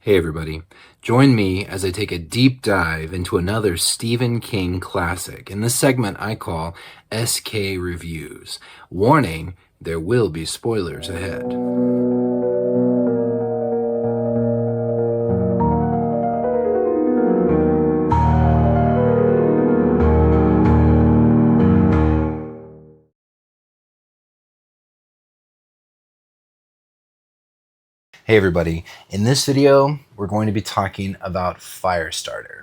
Hey everybody, join me as I take a deep dive into another Stephen King classic. In this segment I call SK Reviews. Warning, there will be spoilers ahead. Hey everybody, in this video we're going to be talking about Firestarter.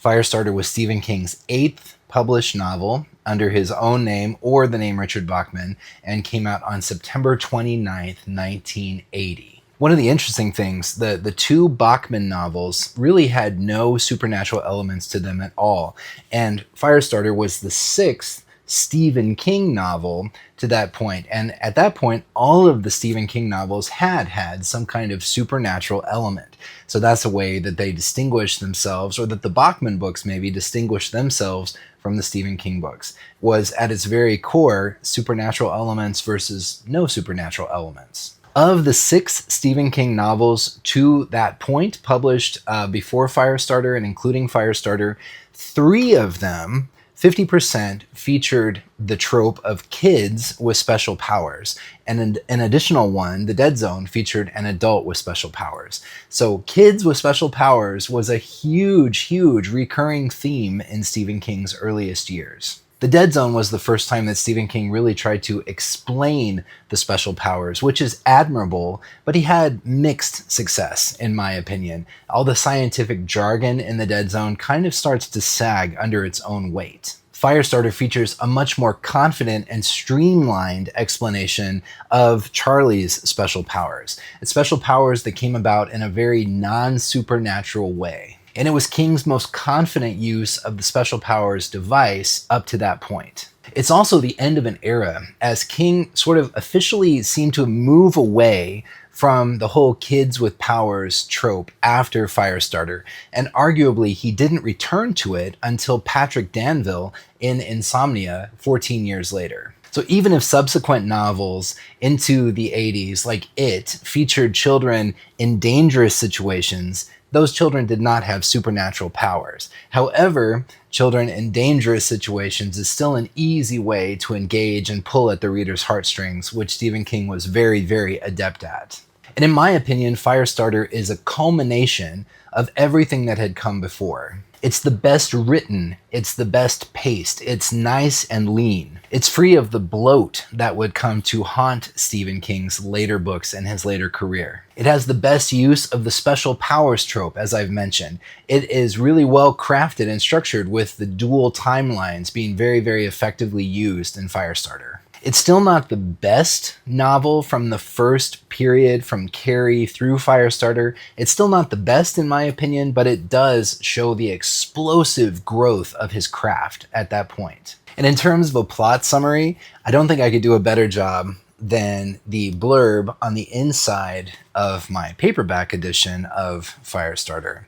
Firestarter was Stephen King's 8th published novel under his own name or the name Richard Bachman, and came out on September 29th, 1980. One of the interesting things, the two Bachman novels really had no supernatural elements to them at all, and Firestarter was the 6th Stephen King novel to that point. And at that point, all of the Stephen King novels had some kind of supernatural element. So that's a way that they distinguish themselves, or that the Bachman books maybe distinguish themselves from the Stephen King books, was at its very core supernatural elements versus no supernatural elements. Of the 6 Stephen King novels to that point, published before Firestarter and including Firestarter, 3 of them, 50%, featured the trope of kids with special powers, and an additional one, The Dead Zone, featured an adult with special powers. So kids with special powers was a huge recurring theme in Stephen King's earliest years. The Dead Zone was the first time that Stephen King really tried to explain the special powers, which is admirable, but he had mixed success, in my opinion. All the scientific jargon in The Dead Zone kind of starts to sag under its own weight. Firestarter features a much more confident and streamlined explanation of Charlie's special powers. It's special powers that came about in a very non-supernatural way. And it was King's most confident use of the special powers device up to that point. It's also the end of an era, as King sort of officially seemed to move away from the whole kids with powers trope after Firestarter, and arguably he didn't return to it until Patrick Danville in Insomnia 14 years later. So even if subsequent novels into the 80s, like It, featured children in dangerous situations, those children did not have supernatural powers. However, children in dangerous situations is still an easy way to engage and pull at the reader's heartstrings, which Stephen King was very adept at. And in my opinion, Firestarter is a culmination of everything that had come before. It's the best written, it's the best paced, it's nice and lean. It's free of the bloat that would come to haunt Stephen King's later books and his later career. It has the best use of the special powers trope, as I've mentioned. It is really well crafted and structured, with the dual timelines being very effectively used in Firestarter. It's still not the best novel from the first period, from Carrie through Firestarter. It's still not the best in my opinion, but it does show the explosive growth of his craft at that point. And in terms of a plot summary, I don't think I could do a better job than the blurb on the inside of my paperback edition of Firestarter.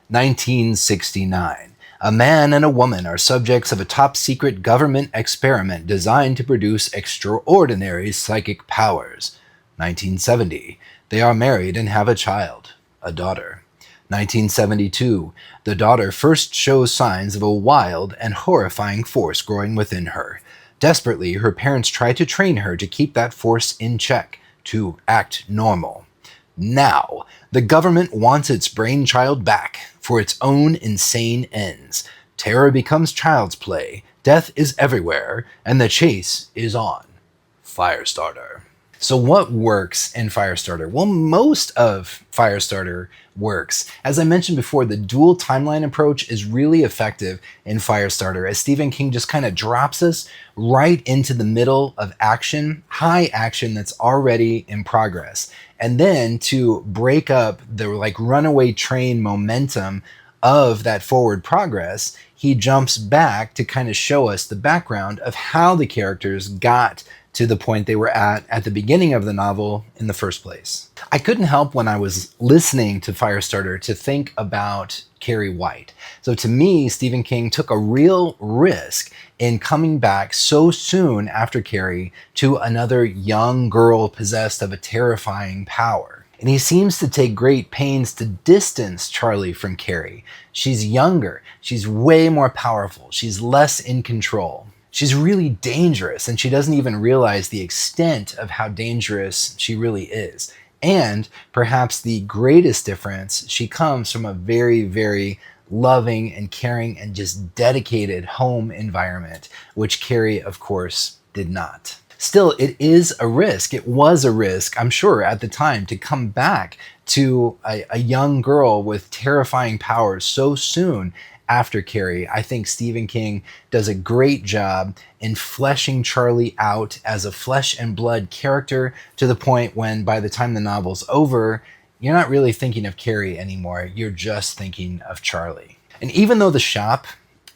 1969. A man and a woman are subjects of a top-secret government experiment designed to produce extraordinary psychic powers. 1970. They are married and have a child, a daughter. 1972. The daughter first shows signs of a wild and horrifying force growing within her. Desperately, her parents try to train her to keep that force in check, to act normal. Now, the government wants its brainchild back for its own insane ends. Terror becomes child's play, death is everywhere, and the chase is on. Firestarter. So what works in Firestarter? Well, most of Firestarter works. As I mentioned before, the dual timeline approach is really effective in Firestarter, as Stephen King just kind of drops us right into the middle of action, high action that's already in progress. And then to break up the runaway train momentum of that forward progress, he jumps back to kind of show us the background of how the characters got to the point they were at the beginning of the novel in the first place. I couldn't help when I was listening to Firestarter to think about Carrie White. So to me, Stephen King took a real risk in coming back so soon after Carrie to another young girl possessed of a terrifying power. And he seems to take great pains to distance Charlie from Carrie. She's younger, she's way more powerful, she's less in control. She's really dangerous, and she doesn't even realize the extent of how dangerous she really is. And perhaps the greatest difference, she comes from a very, very loving and caring and just dedicated home environment, which Carrie, of course, did not. Still, it is a risk. It was a risk, I'm sure, at the time to come back to a young girl with terrifying powers so soon after Carrie. I think Stephen King does a great job in fleshing Charlie out as a flesh and blood character to the point when by the time the novel's over, you're not really thinking of Carrie anymore. You're just thinking of Charlie. And even though the shop,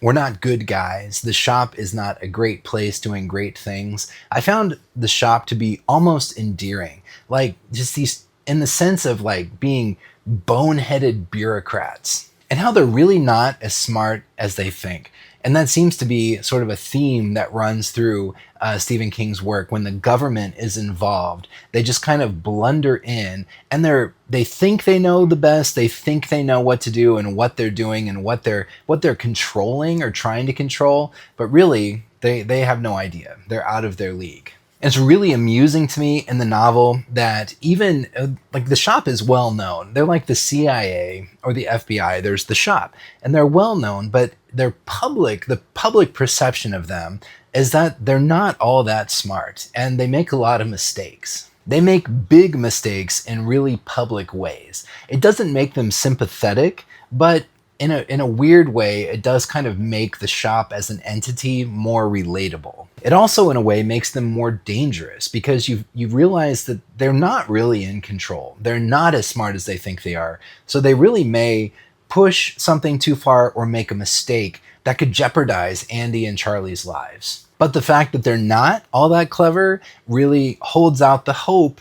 we're not good guys, the shop is not a great place doing great things, I found the shop to be almost endearing. Like just these, in the sense of like being boneheaded bureaucrats. And how they're really not as smart as they think. And that seems to be sort of a theme that runs through Stephen King's work. When the government is involved, they just kind of blunder in, and they think they know the best. They think they know what to do and what they're doing and what they're controlling or trying to control. But really, they have no idea. They're out of their league. And it's really amusing to me in the novel that even like the shop is well known. They're like the CIA or the FBI. There's the shop, and they're well known, but the public perception of them is that they're not all that smart, and they make a lot of mistakes. They make big mistakes in really public ways. It doesn't make them sympathetic, but in a weird way, it does kind of make the shop as an entity more relatable. It also, in a way, makes them more dangerous because you realize that they're not really in control. They're not as smart as they think they are. So they really may push something too far or make a mistake that could jeopardize Andy and Charlie's lives. But the fact that they're not all that clever really holds out the hope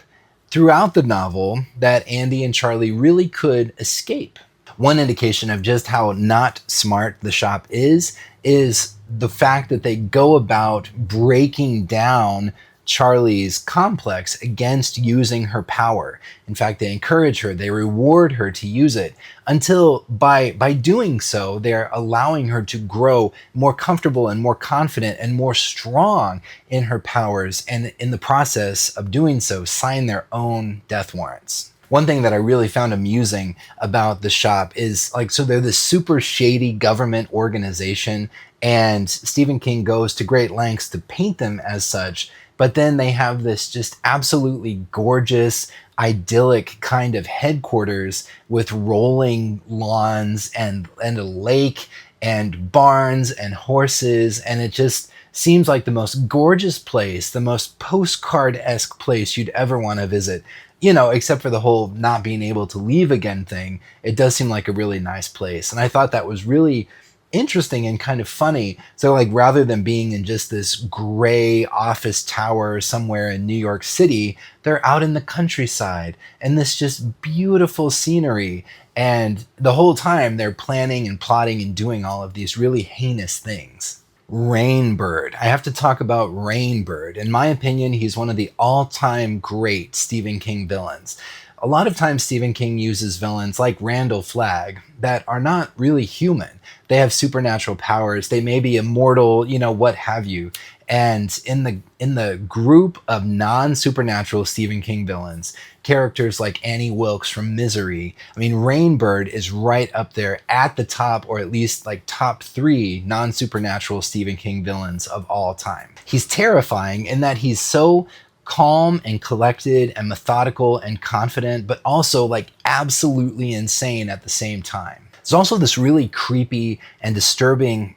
throughout the novel that Andy and Charlie really could escape. One indication of just how not smart the shop is the fact that they go about breaking down Charlie's complex against using her power. In fact, they encourage her, they reward her to use it until by doing so, they're allowing her to grow more comfortable and more confident and more strong in her powers, and in the process of doing so, sign their own death warrants. One thing that I really found amusing about the shop is so they're this super shady government organization, and Stephen King goes to great lengths to paint them as such, but then they have this just absolutely gorgeous, idyllic kind of headquarters with rolling lawns and a lake and barns and horses, and it just seems like the most gorgeous place, the most postcard-esque place you'd ever want to visit. Except for the whole not being able to leave again thing, it does seem like a really nice place. And I thought that was really interesting and kind of funny. So rather than being in just this gray office tower somewhere in New York City, they're out in the countryside and this just beautiful scenery. And the whole time they're planning and plotting and doing all of these really heinous things. Rainbird. I have to talk about Rainbird. In my opinion, he's one of the all-time great Stephen King villains. A lot of times Stephen King uses villains like Randall Flagg that are not really human. They have supernatural powers. They may be immortal, what have you. And in the group of non-supernatural Stephen King villains, characters like Annie Wilkes from Misery, Rainbird is right up there at the top, or at least top 3 non-supernatural Stephen King villains of all time. He's terrifying in that he's so calm and collected and methodical and confident, but also absolutely insane at the same time. There's also this really creepy and disturbing,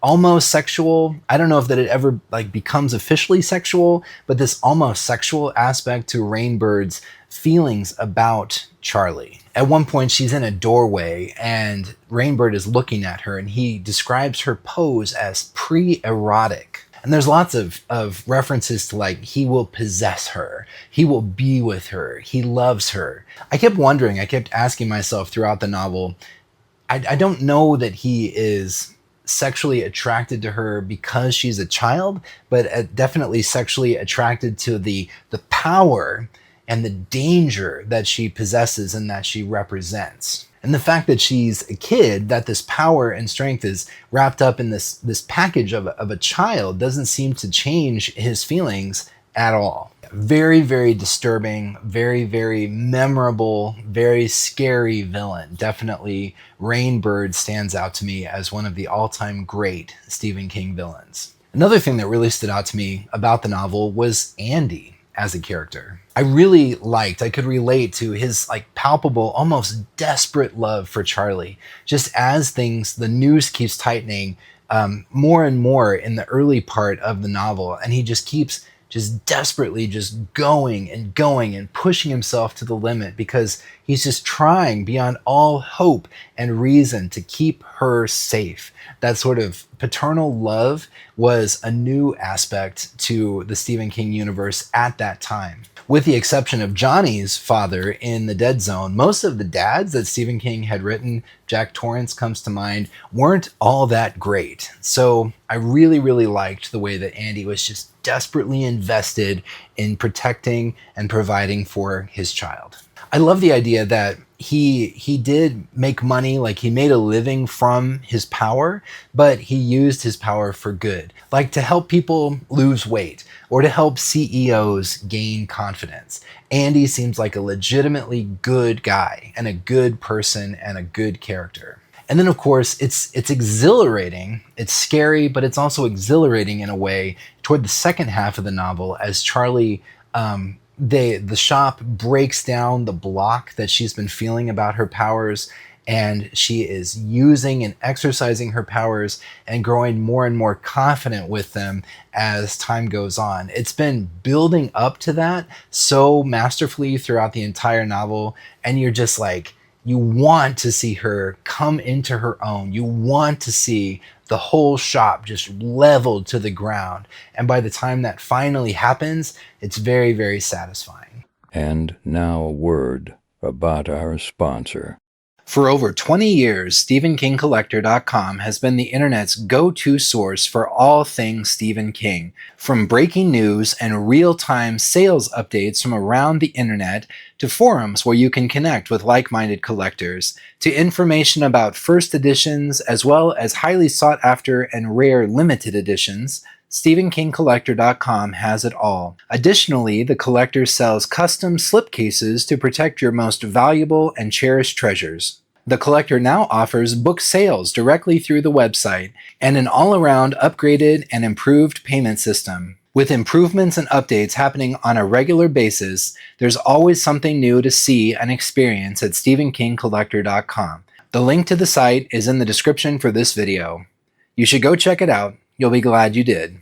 almost sexual, I don't know if that it ever becomes officially sexual, but this almost sexual aspect to Rainbird's feelings about Charlie. At one point she's in a doorway and Rainbird is looking at her, and he describes her pose as pre-erotic. And there's lots of references to he will possess her, he will be with her, he loves her. I kept asking myself throughout the novel, I don't know that he is sexually attracted to her because she's a child, but definitely sexually attracted to the power and the danger that she possesses and that she represents. And the fact that she's a kid, that this power and strength is wrapped up in this package of a child, doesn't seem to change his feelings at all. Very, very disturbing, very, very memorable, very scary villain. Definitely Rainbird stands out to me as one of the all-time great Stephen King villains. Another thing that really stood out to me about the novel was Andy as a character. I could relate to his palpable, almost desperate love for Charlie. Just as the noose keeps tightening more and more in the early part of the novel, and he just keeps desperately going and pushing himself to the limit because he's just trying beyond all hope and reason to keep her safe. That sort of paternal love was a new aspect to the Stephen King universe at that time. With the exception of Johnny's father in The Dead Zone, most of the dads that Stephen King had written, Jack Torrance comes to mind, weren't all that great. So I really, really liked the way that Andy was just desperately invested in protecting and providing for his child. I love the idea that he did make money, he made a living from his power, but he used his power for good, to help people lose weight or to help CEOs gain confidence. Andy seems like a legitimately good guy and a good person and a good character. And then, of course, it's exhilarating, it's scary, but it's also exhilarating in a way toward the second half of the novel as Charlie, the shop breaks down the block that she's been feeling about her powers, and she is using and exercising her powers and growing more and more confident with them as time goes on. It's been building up to that so masterfully throughout the entire novel, and you're just you want to see her come into her own. You want to see the whole shop just leveled to the ground. And by the time that finally happens, it's very, very satisfying. And now a word about our sponsor. For over 20 years, StephenKingCollector.com has been the internet's go-to source for all things Stephen King. From breaking news and real-time sales updates from around the internet, to forums where you can connect with like-minded collectors, to information about first editions as well as highly sought-after and rare limited editions, StephenKingCollector.com has it all. Additionally, the collector sells custom slipcases to protect your most valuable and cherished treasures. The collector now offers book sales directly through the website and an all-around upgraded and improved payment system. With improvements and updates happening on a regular basis, there's always something new to see and experience at StephenKingCollector.com. The link to the site is in the description for this video. You should go check it out. You'll be glad you did.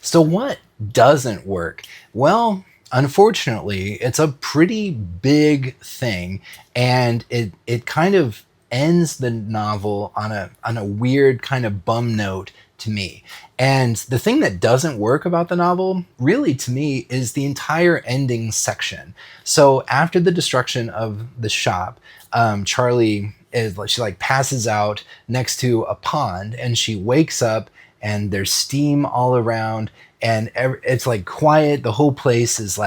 So what doesn't work? Well, unfortunately, it's a pretty big thing, and it kind of ends the novel on a weird kind of bum note to me. And the thing that doesn't work about the novel, really to me, is the entire ending section. So after the destruction of the shop, Charlie she passes out next to a pond, and she wakes up and there's steam all around, and it's quiet. The whole place is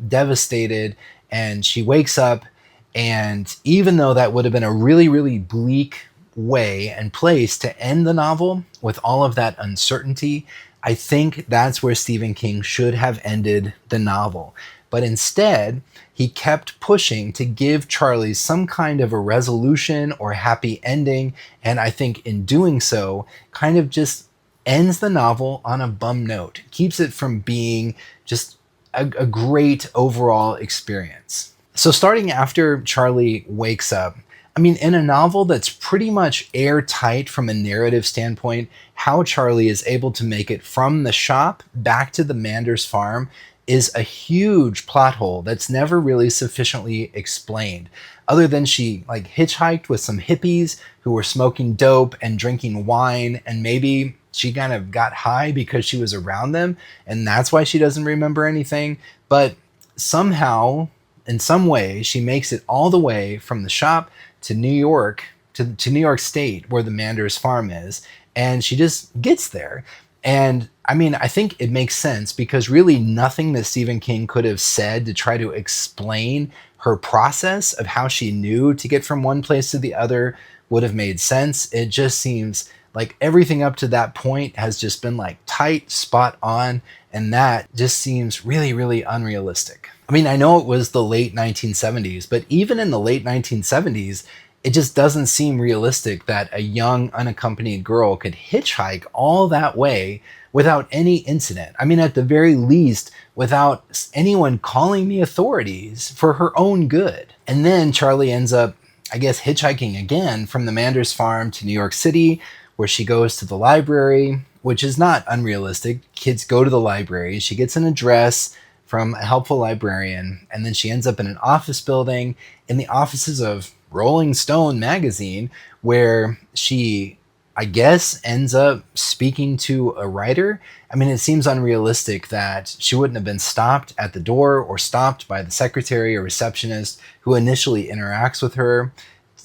devastated, and she wakes up, and even though that would have been a really, really bleak way and place to end the novel with all of that uncertainty, I think that's where Stephen King should have ended the novel. But instead, he kept pushing to give Charlie some kind of a resolution or happy ending, and I think in doing so, kind of just ends the novel on a bum note, keeps it from being just a great overall experience. So starting after Charlie wakes up, in a novel that's pretty much airtight from a narrative standpoint, how Charlie is able to make it from the shop back to the Manders farm is a huge plot hole that's never really sufficiently explained, other than she hitchhiked with some hippies who were smoking dope and drinking wine, and maybe she kind of got high because she was around them, and that's why she doesn't remember anything. But somehow, in some way, she makes it all the way from the shop to New York, to New York State, where the Manders farm is, and she just gets there. And I mean, I think it makes sense because really nothing that Stephen King could have said to try to explain her process of how she knew to get from one place to the other would have made sense. It just seems like everything up to that point has just been like tight, spot on, and that just seems really, really unrealistic. I mean, I know it was the late 1970s, but even in the late 1970s, it just doesn't seem realistic that a young, unaccompanied girl could hitchhike all that way without any incident. I mean, at the very least, without anyone calling the authorities for her own good. And then Charlie ends up, I guess, hitchhiking again from the Manders farm to New York City, where she goes to the library, which is not unrealistic. Kids go to the library. She gets an address from a helpful librarian, and then she ends up in an office building in the offices of Rolling Stone magazine, where she, I guess, ends up speaking to a writer. I mean, it seems unrealistic that she wouldn't have been stopped at the door or stopped by the secretary or receptionist who initially interacts with her,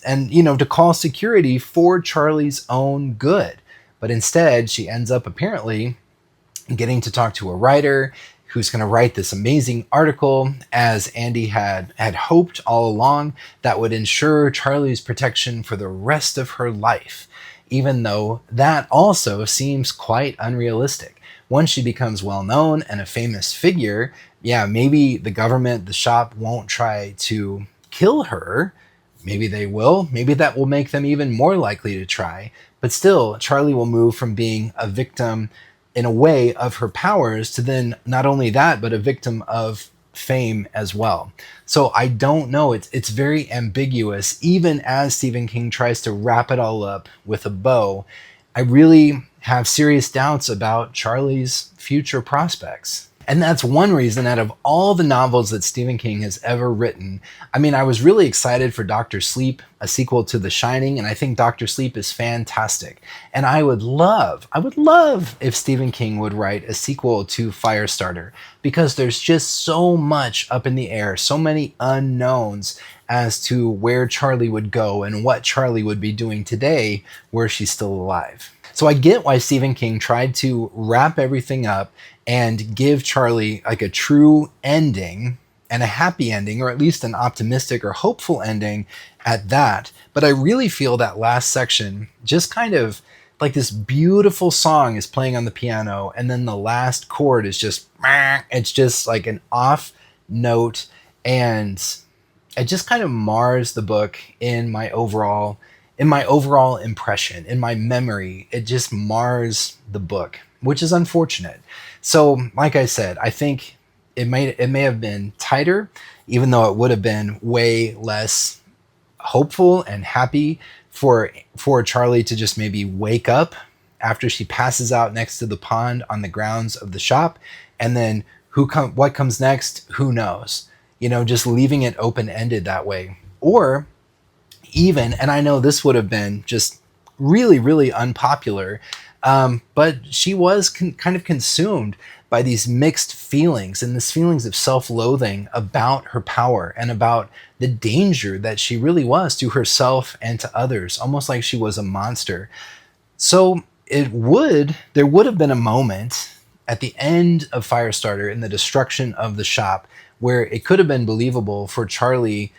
and, you know, to call security for Charlie's own good. But instead, she ends up apparently getting to talk to a writer who's going to write this amazing article, as Andy had hoped all along, that would ensure Charlie's protection for the rest of her life, even though that also seems quite unrealistic. Once she becomes well known and a famous figure, yeah, maybe the government, the shop won't try to kill her. Maybe they will. Maybe that will make them even more likely to try. But still, Charlie will move from being a victim in a way of her powers to then not only that, but a victim of fame as well. So I don't know. It's very ambiguous. Even as Stephen King tries to wrap it all up with a bow, I really have serious doubts about Charlie's future prospects. And that's one reason, out of all the novels that Stephen King has ever written, I mean, I was really excited for Dr. Sleep, a sequel to The Shining, and I think Dr. Sleep is fantastic. And I would love if Stephen King would write a sequel to Firestarter, because there's just so much up in the air, so many unknowns as to where Charlie would go and what Charlie would be doing today were she still alive. So I get why Stephen King tried to wrap everything up and give Charlie like a true ending and a happy ending, or at least an optimistic or hopeful ending at that. But I really feel that last section just kind of like this beautiful song is playing on the piano, and then the last chord is just, it's just like an off note, and it just kind of mars the book in my overall impression, in my memory. It just mars the book, which is unfortunate. So, like I said, I think it may have been tighter, even though it would have been way less hopeful and happy for Charlie to just maybe wake up after she passes out next to the pond on the grounds of the shop, and then what comes next, who knows? You know, just leaving it open-ended that way. Or even, and I know this would have been just really, really unpopular, but she was kind of consumed by these mixed feelings and these feelings of self-loathing about her power and about the danger that she really was to herself and to others, almost like she was a monster. So there would have been a moment at the end of Firestarter, in the destruction of the shop, where it could have been believable for Charlie,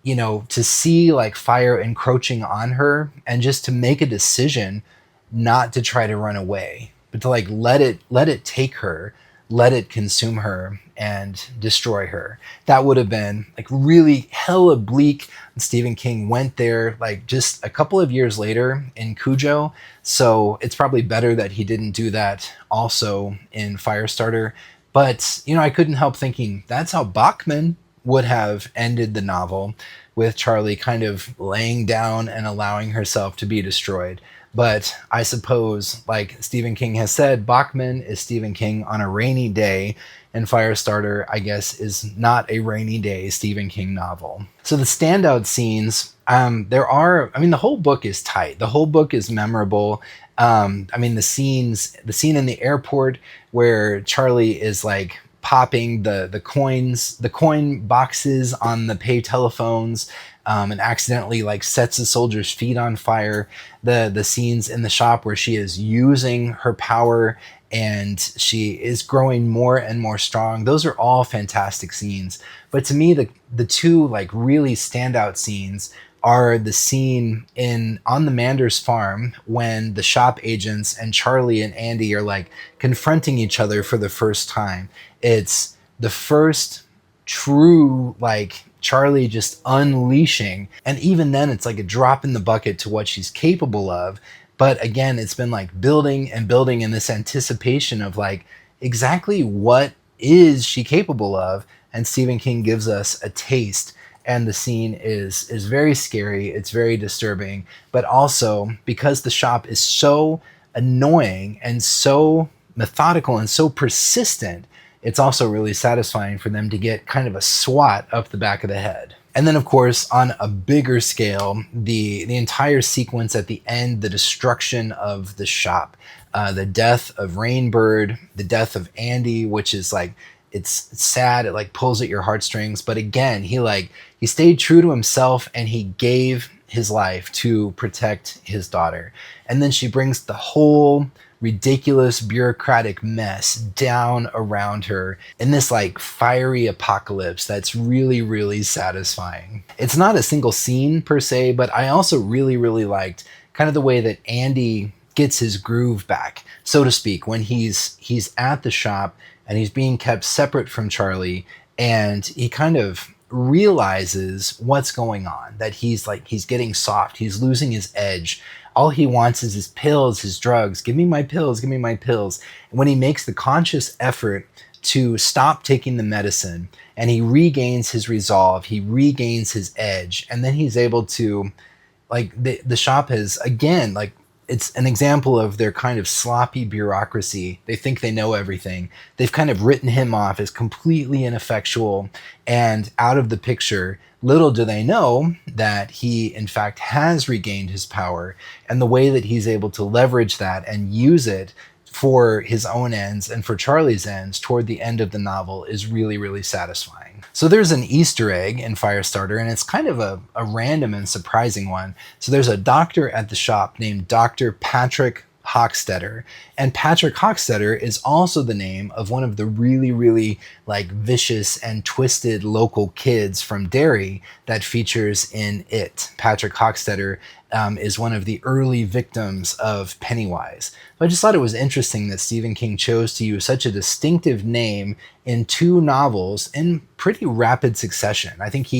you know, to see like fire encroaching on her and just to make a decision not to try to run away, but to like let it take her, let it consume her and destroy her. That would have been like really hella bleak. Stephen King went there like just a couple of years later in Cujo, so it's probably better that he didn't do that also in Firestarter. But, you know, I couldn't help thinking that's how Bachman would have ended the novel, with Charlie kind of laying down and allowing herself to be destroyed. But I suppose, like Stephen King has said, Bachman is Stephen King on a rainy day, and Firestarter, I guess, is not a rainy day Stephen King novel. So the standout scenes, the whole book is tight. The whole book is memorable. The scene in the airport where Charlie is like popping the coin boxes on the pay telephones, and accidentally like sets a soldier's feet on fire. The scenes in the shop where she is using her power and she is growing more and more strong. Those are all fantastic scenes. But to me, the two like really standout scenes are the scene in on the Manders farm when the shop agents and Charlie and Andy are like confronting each other for the first time. It's the first true like Charlie just unleashing, and even then it's like a drop in the bucket to what she's capable of. But again, it's been like building and building in this anticipation of like exactly what is she capable of, and Stephen King gives us a taste. And the scene is very scary, it's very disturbing, but also because the shop is so annoying and so methodical and so persistent, it's also really satisfying for them to get kind of a swat up the back of the head. And then, of course, on a bigger scale, the entire sequence at the end, the destruction of the shop, the death of Rainbird, the death of Andy, which is like, it's sad, it like pulls at your heartstrings. But again, he stayed true to himself and he gave his life to protect his daughter. And then she brings the whole ridiculous bureaucratic mess down around her in this like fiery apocalypse that's really, really satisfying. It's not a single scene per se, but I also really, really liked kind of the way that Andy gets his groove back, so to speak, when he's at the shop and he's being kept separate from Charlie, and he kind of realizes what's going on, that he's getting soft, he's losing his edge. All he wants is his pills, his drugs. Give me my pills, give me my pills. And when he makes the conscious effort to stop taking the medicine and he regains his resolve, he regains his edge, and then he's able to, like, the shop has, again, like, it's an example of their kind of sloppy bureaucracy. They think they know everything. They've kind of written him off as completely ineffectual and out of the picture. Little do they know that he, in fact, has regained his power, and the way that he's able to leverage that and use it for his own ends and for Charlie's ends toward the end of the novel is really, really satisfying. So there's an Easter egg in Firestarter, and it's kind of a random and surprising one. So there's a doctor at the shop named Dr. Patrick Hockstetter, and Patrick Hockstetter is also the name of one of the really, really like vicious and twisted local kids from Derry that features in it. Patrick Hockstetter is one of the early victims of Pennywise. So I just thought it was interesting that Stephen King chose to use such a distinctive name in two novels in pretty rapid succession. I think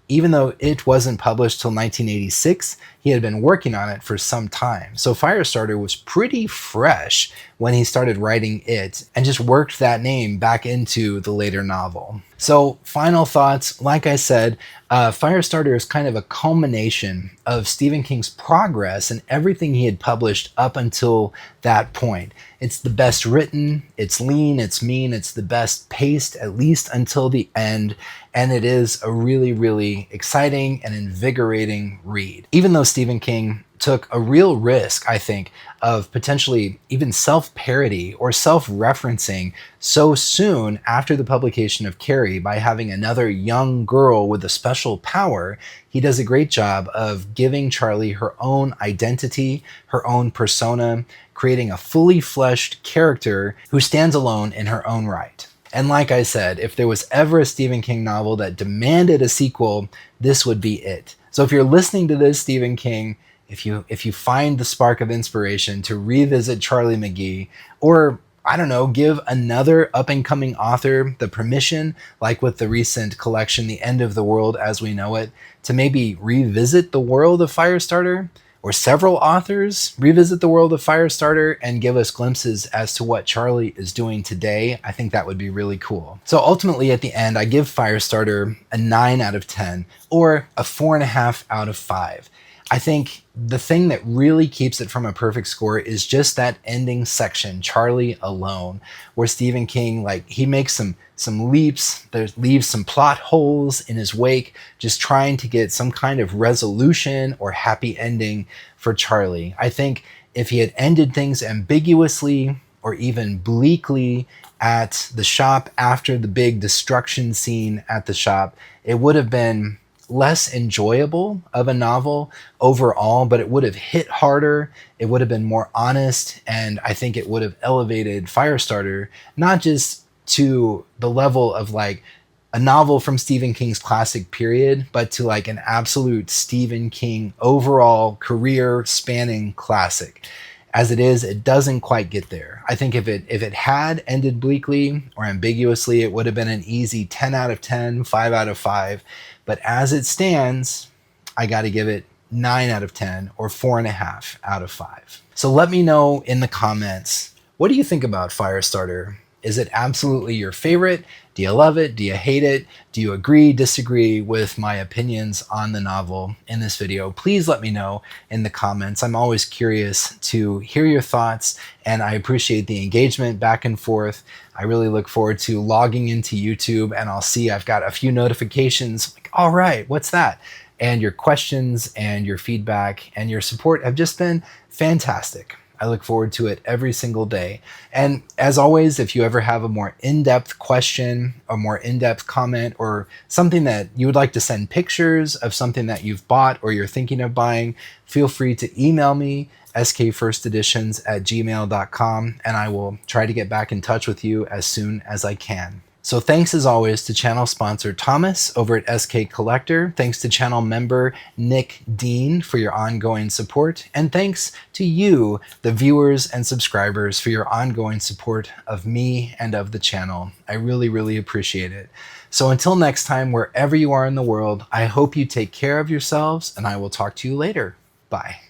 even though it wasn't published till 1986, he had been working on it for some time. So Firestarter was pretty fresh when he started writing it, and just worked that name back into the later novel. So final thoughts, like I said, Firestarter is kind of a culmination of Stephen King's progress and everything he had published up until that point. It's the best written, it's lean, it's mean, it's the best paced, at least until the end, and it is a really, really exciting and invigorating read. Even though Stephen King took a real risk, I think, of potentially even self-parody or self-referencing so soon after the publication of Carrie by having another young girl with a special power, he does a great job of giving Charlie her own identity, her own persona, creating a fully fleshed character who stands alone in her own right. And like I said, if there was ever a Stephen King novel that demanded a sequel, this would be it. So if you're listening to this, Stephen King, if you find the spark of inspiration to revisit Charlie McGee, or I don't know, give another up-and-coming author the permission, like with the recent collection, The End of the World as We Know It, to maybe revisit the world of Firestarter, or several authors revisit the world of Firestarter and give us glimpses as to what Charlie is doing today, I think that would be really cool. So ultimately at the end, I give Firestarter a 9 out of 10, or a 4.5 out of 5. I think the thing that really keeps it from a perfect score is just that ending section, Charlie Alone, where Stephen King, like, he makes some leaps, leaves some plot holes in his wake, just trying to get some kind of resolution or happy ending for Charlie. I think if he had ended things ambiguously or even bleakly at the shop after the big destruction scene at the shop, it would have been less enjoyable of a novel overall, but it would have hit harder. It would have been more honest. And I think it would have elevated Firestarter, not just to the level of like a novel from Stephen King's classic period, but to like an absolute Stephen King overall career spanning classic. As it is, it doesn't quite get there. I think if it had ended bleakly or ambiguously, it would have been an easy 10 out of 10, 5 out of 5. But as it stands, I got to give it 9 out of 10 or 4.5 out of 5. So let me know in the comments, what do you think about Firestarter? Is it absolutely your favorite? Do you love it? Do you hate it? Do you agree, disagree with my opinions on the novel in this video? Please let me know in the comments. I'm always curious to hear your thoughts, and I appreciate the engagement back and forth. I really look forward to logging into YouTube, and I'll see I've got a few notifications like, all right, what's that? And your questions and your feedback and your support have just been fantastic. I look forward to it every single day. And as always, if you ever have a more in-depth question, a more in-depth comment, or something that you would like to send pictures of something that you've bought or you're thinking of buying, feel free to email me, skfirsteditions@gmail.com, and I will try to get back in touch with you as soon as I can. So thanks as always to channel sponsor Thomas over at SK Collector. Thanks to channel member Nick Dean for your ongoing support. And thanks to you, the viewers and subscribers, for your ongoing support of me and of the channel. I really, really appreciate it. So until next time, wherever you are in the world, I hope you take care of yourselves, and I will talk to you later. Bye.